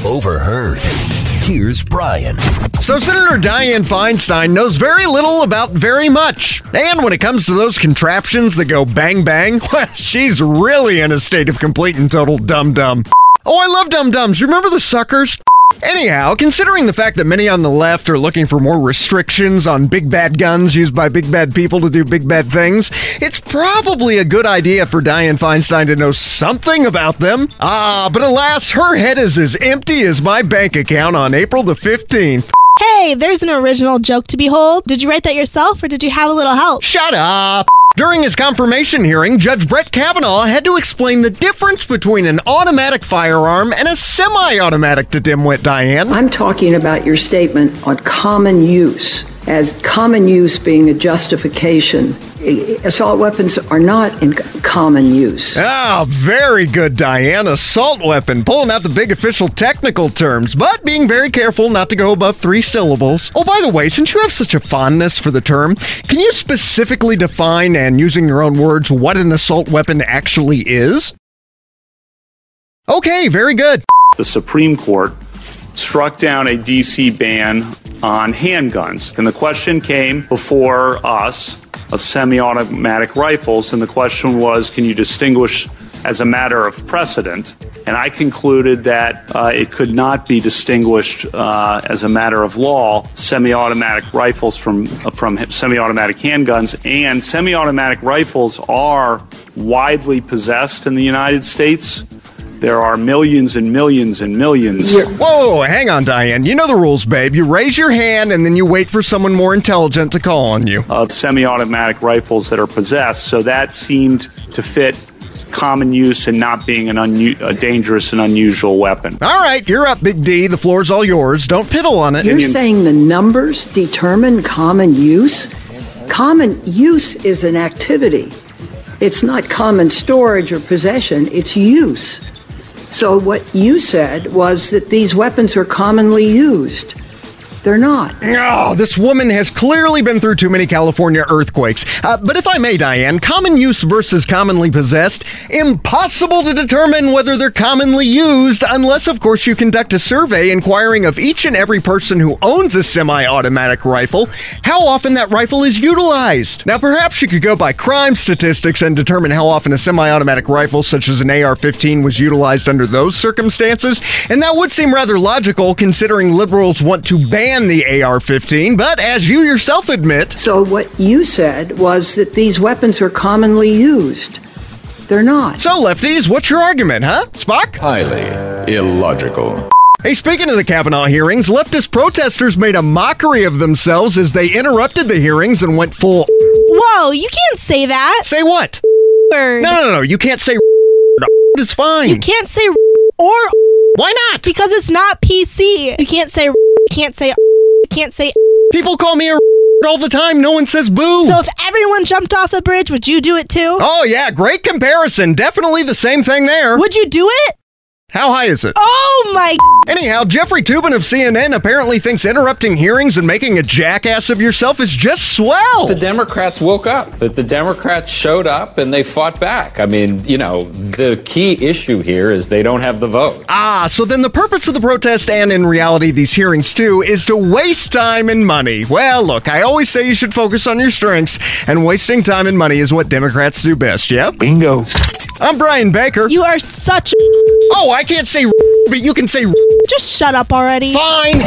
Overheard. Here's Brian. So Senator Dianne Feinstein knows very little about very much. And when it comes to those contraptions that go bang bang, well, she's really in a state of complete and total dum-dum. Oh, I love dum-dums. Remember the suckers? Anyhow, considering the fact that many on the left are looking for more restrictions on big bad guns used by big bad people to do big bad things, it's probably a good idea for Dianne Feinstein to know something about them. But alas, her head is as empty as my bank account on April the 15th. Hey, there's an original joke to behold. Did you write that yourself, or did you have a little help? Shut up! During his confirmation hearing, Judge Brett Kavanaugh had to explain the difference between an automatic firearm and a semi-automatic to dimwit Dianne. I'm talking about your statement on common use, as common use being a justification. Assault weapons are not in common use. Ah, very good, Dianne. Assault weapon, pulling out the big official technical terms, but being very careful not to go above 3 syllables. Oh, by the way, since you have such a fondness for the term, can you specifically define, and using your own words, what an assault weapon actually is? Okay, very good. The Supreme Court struck down a D.C. ban on handguns. And the question came before us of semi-automatic rifles, and the question was, can you distinguish as a matter of precedent? And I concluded that it could not be distinguished as a matter of law, semi-automatic rifles from semi-automatic handguns. And semi-automatic rifles are widely possessed in the United States. There are millions and millions and millions. Whoa, hang on, Dianne. You know the rules, babe. You raise your hand and then you wait for someone more intelligent to call on you. Of semi-automatic rifles that are possessed, so that seemed to fit common use and not being a dangerous and unusual weapon. All right, you're up, Big D. The floor's all yours. Don't piddle on it. You're saying the numbers determine common use? Common use is an activity. It's not common storage or possession, it's use. So what you said was that these weapons are commonly used. They're not. Oh, this woman has clearly been through too many California earthquakes. But if I may, Dianne, common use versus commonly possessed, impossible to determine whether they're commonly used unless, of course, you conduct a survey inquiring of each and every person who owns a semi-automatic rifle how often that rifle is utilized. Now, perhaps you could go by crime statistics and determine how often a semi-automatic rifle such as an AR-15 was utilized under those circumstances, and that would seem rather logical considering liberals want to ban the AR-15, but as you yourself admit... So what you said was that these weapons are commonly used. They're not. So, lefties, what's your argument, huh? Spock? Highly illogical. Hey, speaking of the Kavanaugh hearings, leftist protesters made a mockery of themselves as they interrupted the hearings and went full... Whoa, you can't say that. Say what? Word. No, you can't say... It's fine. You can't say or... Why not? Because it's not PC. You can't say... can't say People call me a all the time. No one says boo. So if everyone jumped off the bridge, would you do it too? Oh yeah, great comparison. Definitely the same thing there. Would you do it? How high is it? Oh my... Anyhow, Jeffrey Toobin of CNN apparently thinks interrupting hearings and making a jackass of yourself is just swell. The Democrats woke up. The Democrats showed up and they fought back. I mean, you know, the key issue here is they don't have the vote. So then the purpose of the protest, and in reality these hearings too, is to waste time and money. Well, look, I always say you should focus on your strengths, and wasting time and money is what Democrats do best, yep? Bingo. I'm Brian Baker. You are such... Oh, I can't say but you can say... Just shut up already. Fine.